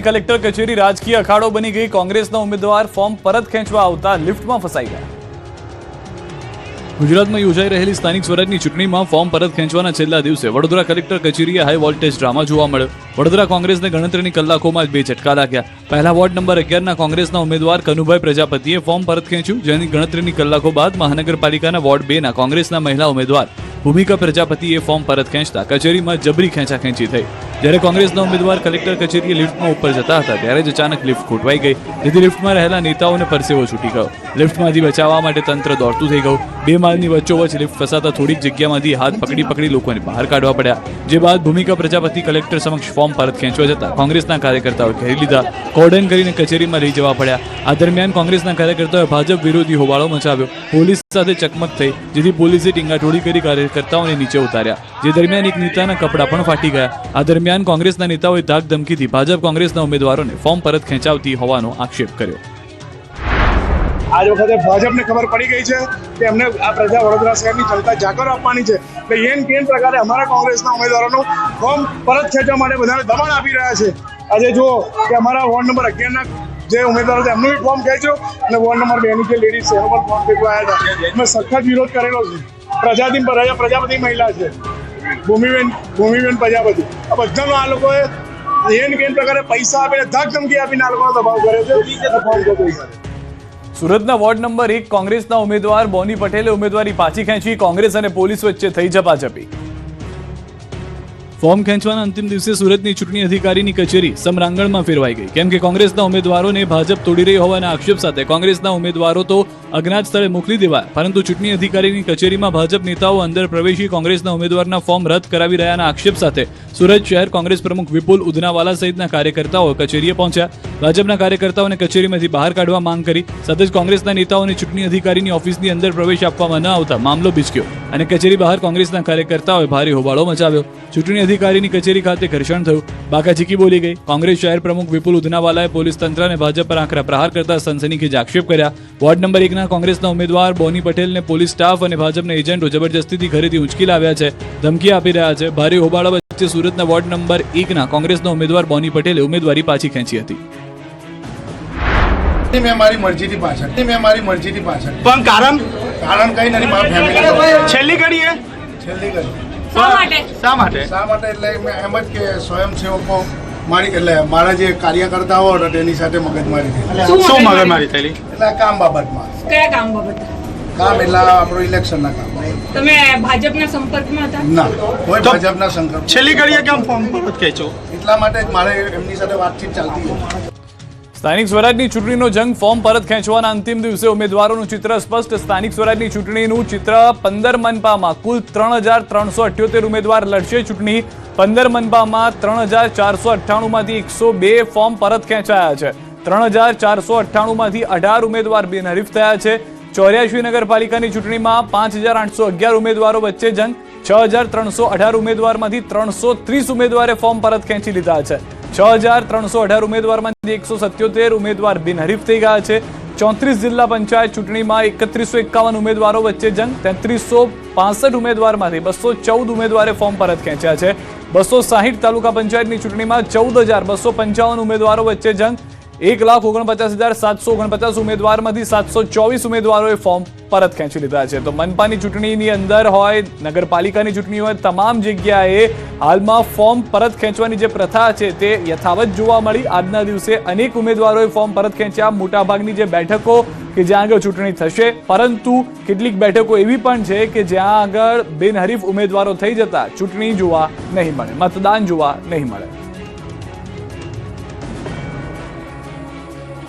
Collector કચેરી રાજકીય અખાડો બની ગઈ। કોંગ્રેસના ઉમેદવાર ફોર્મ પરત ખેંચવા આવતા લિફ્ટમાં ફસાઈ ગયા। ગુજરાતમાં યોજાઈ રહેલી સ્થાનિક સ્વરાજની ચૂંટણીમાં ફોર્મ પરત ખેંચવાના છેલ્લા દિવસે વડોદરા કલેક્ટર કચેરીએ હાઈ વોલ્ટેજ ડ્રામા જોવા મળ્યો। વડોદરા કોંગ્રેસને ગણતરીની કલાકોમાં જ બે ઝટકા લાગ્યા। પહેલા વોર્ડ નંબર 11ના કોંગ્રેસના ઉમેદવાર કનુભાઈ પ્રજાપતિએ ફોર્મ પરત ખેંચ્યું, જેની ગણતરીની કલાકો બાદ મહાનગરપાલિકાના વોર્ડ 2ના કોંગ્રેસના મહિલા ઉમેદવાર ભૂમિકા પ્રજાપતિએ ફોર્મ પરત ખેંચતા કચેરીમાં જબરી ખેંચાખેંચી થઈ। જ્યારે કોંગ્રેસના ઉમેદવાર કલેક્ટર કચેરીએ લિફ્ટમાં ઉપર જતા હતા ત્યારે જ અચાનક લિફ્ટ ખોટવાઈ ગઈ, જેથી લિફ્ટમાં રહેલા નેતાઓને પરસેવો છૂટી ગયો। લિફ્ટમાંથી બચાવવા માટે તંત્ર દોડતું થઈ ગયું। બે માળની વચ્ચોવચ્ચ લિફ્ટ ફસાતા થોડીક જગ્યામાંથી હાથ પકડી લોકોને બહાર કાઢવા પડ્યા, જે બાદ ભૂમિકા પ્રજાપતિ કલેક્ટર સમક્ષ ફોર્મ પરત ખેંચવા જતા કોંગ્રેસના કાર્યકર્તાઓએ ઘેરી લીધા, કોર્ડન કરીને કચેરીમાં લઈ જવા પડ્યા। આ દરમિયાન કોંગ્રેસના કાર્યકર્તાઓએ ભાજપ વિરોધી હોબાળો મચાવ્યો। પોલીસ સાથે ચકમક થઈ, જેથી પોલીસે ટીંગાટોળી કરી કાર્યકર્તાઓને નીચે ઉતાર્યા, જે દરમિયાન એક નેતાના કપડાં પણ ફાટી ગયા। આ દરમિયાન કોંગ્રેસના નેતાઓએ ધાક ધમકીથી ભાજપ કોંગ્રેસના ઉમેદવારોને ફોર્મ પરત ખેંચાવતી હોવાનો આક્ષેપ કર્યો। आज वखते भाजपने खबर पड़ी गई है कि अमने आ प्रजा वडोदरा शहर की जनता जाकर आपवानी है, એટલે એન કેન પ્રકારે અમારા કોંગ્રેસના ઉમેદવારોનો ફોર્મ પરત ખેંચવા માટે બધાને દબાણ આપી રહ્યા છે। આજે જો કે અમારા વોર્ડ નંબર 11ના જે ઉમેદવારો છે એમનું ફોર્મ ખેંચ્યું અને વોર્ડ નંબર 2ની જે લેડીઝ છે એનો પણ ફોર્મ ખેંચવા આવ્યા હતા। અમે સખત વિરોધ કરેલો છે। પ્રજાપતિ મહિલા છે, ભૂમિબેન પ્રજાપતિ, આ બધાનો આ લોકોએ એન કેન પ્રકારે પૈસા આપીને ધક ધમકી આપીને આ લોકોનો દબાવ કરે છે। ફોર્મ ખેંચ્યું। સુરતના વોર્ડ નંબર 1 કોંગ્રેસના ઉમેદવાર બોની પટેલે ઉમેદવારી પાછી ખેંચી। કોંગ્રેસ અને પોલીસ વચ્ચે થઈ ઝપાઝપી। ફોર્મ ખેંચવાના અંતિમ દિવસે સુરતની ચૂંટણી અધિકારીની કચેરી સમરાંગણમાં ફેરવાઈ ગઈ, કેમ કે કોંગ્રેસના ઉમેદવારોને ભાજપ તોડી રહી હોવાના આક્ષેપ સાથે કોંગ્રેસના ઉમેદવારો તો અજ્ઞાત સ્થળે મોકલી દેવાયા, પરંતુ ચૂંટણી અધિકારીની કચેરીમાં ભાજપ નેતાઓ અંદર પ્રવેશી કોંગ્રેસના ઉમેદવારના ફોર્મ રદ કરાવી રહ્યાના આક્ષેપ સાથે સુરત શહેર કોંગ્રેસ પ્રમુખ વિપુલ ઉદનાવાલા સહિતના કાર્યકર્તાઓ કચેરીએ પહોંચ્યા। ભાજપના કાર્યકર્તાઓને કચેરીમાંથી બહાર કાઢવા માંગ કરી, સાથે જ કોંગ્રેસના નેતાઓને ચૂંટણી અધિકારીની ઓફિસની અંદર પ્રવેશ આપવામાં ન આવતા મામલો બિચક્યો અને કચેરી બહાર કોંગ્રેસના કાર્યકર્તાઓએ ભારે હોબાળો મચાવ્યો। ચૂંટણી અધિકારીની કચેરી ખાતે ઘર્ષણ થયું, બાકાચીકી બોલી ગઈ। કોંગ્રેસ શહેર પ્રમુખ વિપુલ ઉદનાવાલાએ પોલીસ તંત્ર અને ભાજપ પર આકરા પ્રહાર કરતા સનસનીખેજ આક્ષેપ કર્યા। વોર્ડ નંબર 1ના કોંગ્રેસના ઉમેદવાર બોની પટેલને પોલીસ સ્ટાફ અને ભાજપના એજન્ટો જબરજસ્તીથી ઘરેથી ઉંચકી લાવ્યા છે, ધમકી આપી રહ્યા છે। ભારે હોબાળા વચ્ચે સુરતના વોર્ડ નંબર 1ના કોંગ્રેસના ઉમેદવાર બોની પટેલે ઉમેદવારી પાછી ખેંચી હતી। मैं हमारी मर्जी थी पाछળ પણ કારણ કઈ નથી। મારા ફેમિલી છેલ્લી ઘડી હે છેલ્લી ઘડી શા માટે એટલે મેં એમ જ કે સ્વયંસેવકો મારી એટલે મારા જે કાર્યકર્તાઓ હતા તેની સાથે મગજમારી થઈ। શું મગજમારી થયેલી? એટલે કામ બાબતમાં। કયા કામ બાબત? કામ એટલે આપણું ઇલેક્શનના કામ। તમે ભાજપના સંપર્કમાં હતા? ના, કોઈ ભાજપના સંકલ્પ। છેલ્લી ઘડીએ કેમ ફોર્મ પરત ખેંચો? એટલા માટે જ મારે એમની સાથે વાતચીત ચાલતી હતી। સ્થાનિક સ્વરાજની ચૂંટણીનો જંગ ફોર્મ પરત ખેંચવાના અંતિમ દિવસે ઉમેદવારોનું ચિત્ર સ્પષ્ટ। સ્થાનિક સ્વરાજની ચૂંટણીનું ચિત્ર 15 મનપામાં કુલ 3378 ઉમેદવાર લડશે ચૂંટણી। 15 મનપામાં 3498માંથી 102 ફોર્મ પરત ખેંચાયા છે। 3498માંથી 18 ઉમેદવાર બિનહરીફ થયા છે। 84 નગરપાલિકાની ચૂંટણીમાં 5811 ઉમેદવારો વચ્ચે જંગ। 6318 ઉમેદવારમાંથી 330 ઉમેદવારે ફોર્મ પરત ખેંચી લીધા છે। 6318 ઉમેદવારમાંથી 177 ઉમેદવાર બિનહરીફ થઈ ગયા છે। 34 જિલ્લા પંચાયત ચૂંટણીમાં 3151 ઉમેદવારો વચ્ચે જંગ। 3365 ઉમેદવારમાંથી 214 ઉમેદવારે ફોર્મ પરત ખેંચ્યા છે। 260 તાલુકા પંચાયતની ચૂંટણીમાં 14255 ઉમેદવારો વચ્ચે જંગ। 1,49,749 ઉમેદવારમાંથી 724 ઉમેદવારોએ ફોર્મ પરત ખેંચી લીધા છે। તો મનપાની ચૂંટણીની અંદર હોય, નગરપાલિકાની ચૂંટણી હોય, તમામ જગ્યાએ હાલમાં ફોર્મ પરત ખેંચવાની જે પ્રથા છે તે યથાવત જોવા મળી। આજના દિવસે અનેક ઉમેદવારોએ ફોર્મ પરત ખેંચ્યા। મોટાભાગની જે બેઠકો કે જ્યાં આગળ ચૂંટણી થશે, પરંતુ કેટલીક બેઠકો એવી પણ છે કે જ્યાં આગળ બિનહરીફ ઉમેદવારો થઈ જતા ચૂંટણી જોવા નહીં મળે, મતદાન જોવા નહીં મળે।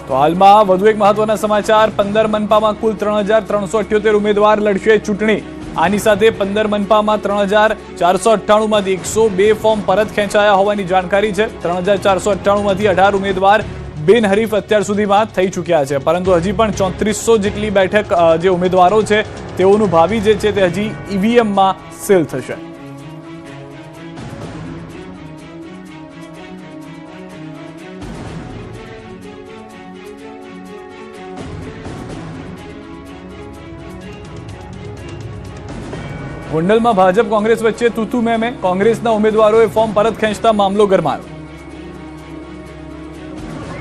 તો હાલમાં વધુ એક મહત્વના સમાચાર। 15 મનપામાં કુલ 3378 ઉમેદવાર લડશે ચૂંટણી। આની સાથે 15 મનપામાં 3498માંથી 102 ફોર્મ પરત ખેંચાયા હોવાની જાણકારી છે। 3498માંથી 18 ઉમેદવાર બિનહરીફ અત્યાર સુધીમાં થઈ ચૂક્યા છે, પરંતુ હજી પણ 3400 જેટલી બેઠક જે ઉમેદવારો છે તેઓનું ભાવિ જે છે તે હજી ઈવીએમમાં સીલ થશે। ગોંડલમાં ભાજપ કોંગ્રેસ વચ્ચે તૂતુ મેમે। કોંગ્રેસના ઉમેદવારોએ ફોર્મ પરત ખેંચતા મામલો ગરમાયો।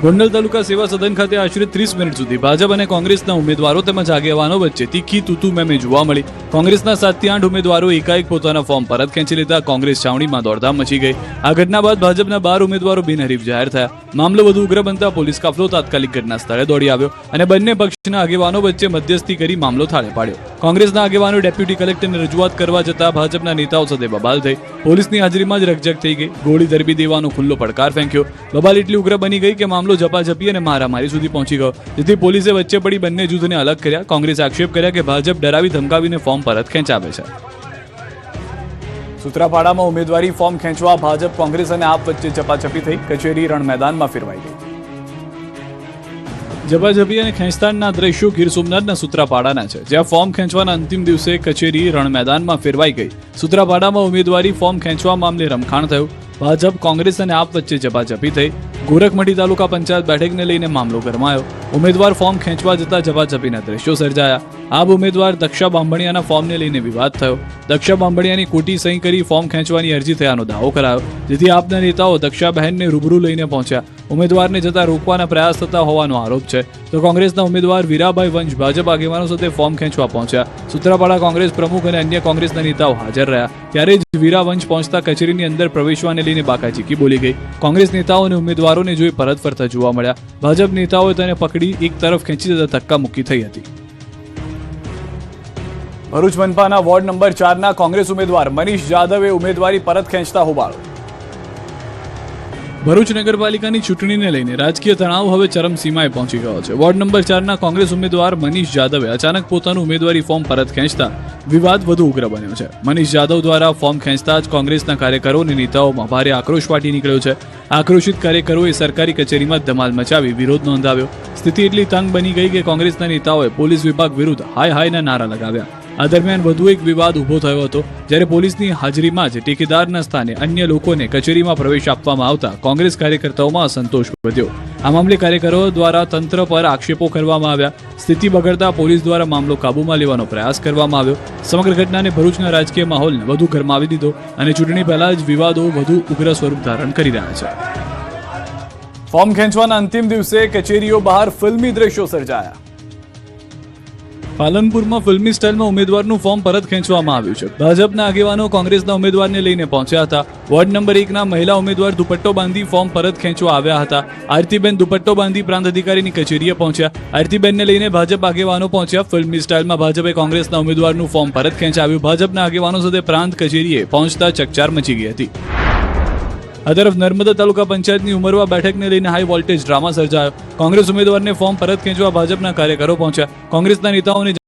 ગોંડલ તાલુકા સેવા સદન ખાતે આશરે 30 મિનિટ સુધી ભાજપ અને કોંગ્રેસના ઉમેદવારો તેમજ આગેવાનો વચ્ચે તીખી તૂતુ મેમે જોવા મળી. કોંગ્રેસના 7 થી 8 ઉમેદવારો એકાએક પોતાના ફોર્મ પરત ખેંચી લેતા કોંગ્રેસ છાવણીમાં દોડધામ મચી ગઈ. આ ઘટના બાદ ભાજપના 12 ઉમેદવારો બિનહરીફ જાહેર થયા. મામલો વધુ ઉગ્ર બનતા પોલીસ કાફલો તાત્કાલિક ઘટના સ્થળે દોડી આવ્યો અને બંને પક્ષના આગેવાનો વચ્ચે મધ્યસ્થી કરી મામલો થાળે પાડ્યો. કોંગ્રેસના આગેવાનો ડેપ્યુટી કલેક્ટરને રજૂઆત કરવા જતા ભાજપના નેતાઓ સાથે બબાલ થઈ. પોલીસની હાજરીમાં જ રકઝક થઈ ગઈ. ગોળી ધરબી દેવાનો ખુલ્લો પડકાર ફેંક્યો. બબાલ એટલી ઉગ્ર બની ગઈ કે મામલો ઝપાઝપી અને મારામારી સુધી પહોંચી ગયો, જેથી પોલીસે વચ્ચે પડી બંને જૂથને અલગ કર્યા. કોંગ્રેસે આક્ષેપ કર્યા કે ભાજપ ડરાવી ધમકાવીને ફોર્મ પરત ખેંચાવે છે. સૂત્રાપાડામાં ઉમેદવારી ફોર્મ ખેંચવા ભાજપ કોંગ્રેસ અને આપ વચ્ચે ઝપાઝપી થઈ. કચેરી રણ મેદાનમાં ફેરવાઈ ગઈ. ઝપાઝપી અને ખેંચતાણના દ્રશ્યો ગીર સોમનાથના સૂત્રાપાડાના છે, જ્યાં ફોર્મ ખેંચવાના અંતિમ દિવસે કચેરી રણ મેદાનમાં ફેરવાઈ ગઈ. સૂત્રાપાડામાં ઉમેદવારી ફોર્મ ખેંચવા મામલે રમખાણ થયું. ભાજપ કોંગ્રેસ અને આપ વચ્ચે ઝપાઝપી થઈ. ગોરખમઢી તાલુકા પંચાયત બેઠકને લઈને મામલો ગરમાયો. ઉમેદવાર ફોર્મ ખેંચવા જતા ઝપાઝપીના દ્રશ્યો સર્જાયા. આપ ઉમેદવાર દક્ષા બાંભણિયાના ફોર્મને લઈને વિવાદ થયો. દક્ષા બાંભણિયાની ખોટી સહી કરી ફોર્મ ખેંચવાની અરજી થયાનો દાવો કરાયો, જેથી આપના નેતાઓ દક્ષાબહેનને રૂબરૂ લઈને પહોંચ્યા. ઉમેદવારને જતા રોકવાના પ્રયાસ થતા હોવાનો આરોપ છે. તો કોંગ્રેસના ઉમેદવાર વીરાભાઈ વંશ ભાજપ આગેવાનો સાથે ફોર્મ ખેંચવા પહોંચ્યા. સૂત્રાપાડા કોંગ્રેસ પ્રમુખ અને અન્ય કોંગ્રેસના નેતાઓ હાજર રહ્યા. ત્યારે જ વીરા વંશ પહોંચતા કચેરીની અંદર પ્રવેશવાને લઈને બાકાચીકી બોલી ગઈ. કોંગ્રેસ નેતાઓ અને ઉમેદવારોને જોઈ પરત ફરતા જોવા મળ્યા. ભાજપ નેતાઓએ તેને પકડી એક તરફ ખેંચી જતા ધક્કા મુક્કી થઈ હતી. ભરૂચ મનપાના વોર્ડ નંબર 4ના કોંગ્રેસ ઉમેદવાર મનીષ જાદવે ઉમેદવારી પરત ખેંચતા હોબાળો. ભરૂચ નગરપાલિકાની ચૂંટણીને લઈને રાજકીય તણાવ હવે ચરમસીમાએ પહોંચી ગયો છે. વોર્ડ નંબર 4ના કોંગ્રેસ ઉમેદવાર મનીષ જાદવે અચાનક પોતાનું ઉમેદવારી ફોર્મ પરત ખેંચતા વિવાદ વધુ ઉગ્ર બન્યો છે. મનીષ જાદવ દ્વારા ફોર્મ ખેંચતા જ કોંગ્રેસના કાર્યકરો અને નેતાઓમાં ભારે આક્રોશ ફાટી નીકળ્યો છે. આક્રોશિત કાર્યકરોએ સરકારી કચેરીમાં ધમાલ મચાવી વિરોધ નોંધાવ્યો. સ્થિતિ એટલી તંગ બની ગઈ કે કોંગ્રેસના નેતાઓએ પોલીસ વિભાગ વિરુદ્ધ હાય હાયના નારા લગાવ્યા. આ દરમિયાન વધુ એક વિવાદ ઉભો થયો હતો, જ્યારે પોલીસની હાજરીમાં જ ટેકેદારના સ્થાને અન્ય લોકોને કચેરીમાં પ્રવેશ આપવામાં આવતા કોંગ્રેસ કાર્યકર્તાઓમાં અસંતોષ વધ્યો. આ મામલે કાર્યકરો દ્વારા તંત્ર પર આક્ષેપો કરવામાં આવ્યા. સ્થિતિ બગડતા પોલીસ દ્વારા મામલો કાબૂમાં લેવાનો પ્રયાસ કરવામાં આવ્યો. સમગ્ર ઘટનાને ભરૂચના રાજકીય માહોલને વધુ ગરમાવી દીધો અને ચૂંટણી પહેલા જ વિવાદો વધુ ઉગ્ર સ્વરૂપ ધારણ કરી રહ્યા છે. ફોર્મ ખેંચવાના અંતિમ દિવસે કચેરીઓ બહાર ફિલ્મી દ્રશ્યો સર્જાયા. પાલનપુરમાં ફિલ્મી સ્ટાઇલમાં ઉમેદવારનું ફોર્મ પરત ખેંચવામાં આવ્યું છે. ભાજપના આગેવાનો કોંગ્રેસના ઉમેદવારને લઈને પહોંચ્યા હતા. વોર્ડ નંબર 1ના મહિલા ઉમેદવાર દુપટ્ટો બાંધી ફોર્મ પરત ખેંચવા આવ્યા હતા. આરતીબેન દુપટ્ટો બાંધી પ્રાંત અધિકારીની કચેરીએ પહોંચ્યા. આરતીબેનને લઈને ભાજપ આગેવાનો પહોંચ્યા. ફિલ્મી સ્ટાઇલમાં ભાજપે કોંગ્રેસના ઉમેદવારનું ફોર્મ પરત ખેંચાવ્યું. ભાજપના આગેવાનો સાથે પ્રાંત કચેરીએ પહોંચતા ચકચાર મચી ગઈ હતી. આ તરફ નર્મદા તાલુકા પંચાયતની ઉમરવા બેઠકને લઈને હાઈ વોલ્ટેજ ડ્રામા સર્જાયો. કોંગ્રેસ ઉમેદવારને ફોર્મ પરત ખેંચવા ભાજપના કાર્યકરો પહોંચ્યા. કોંગ્રેસના નેતાઓને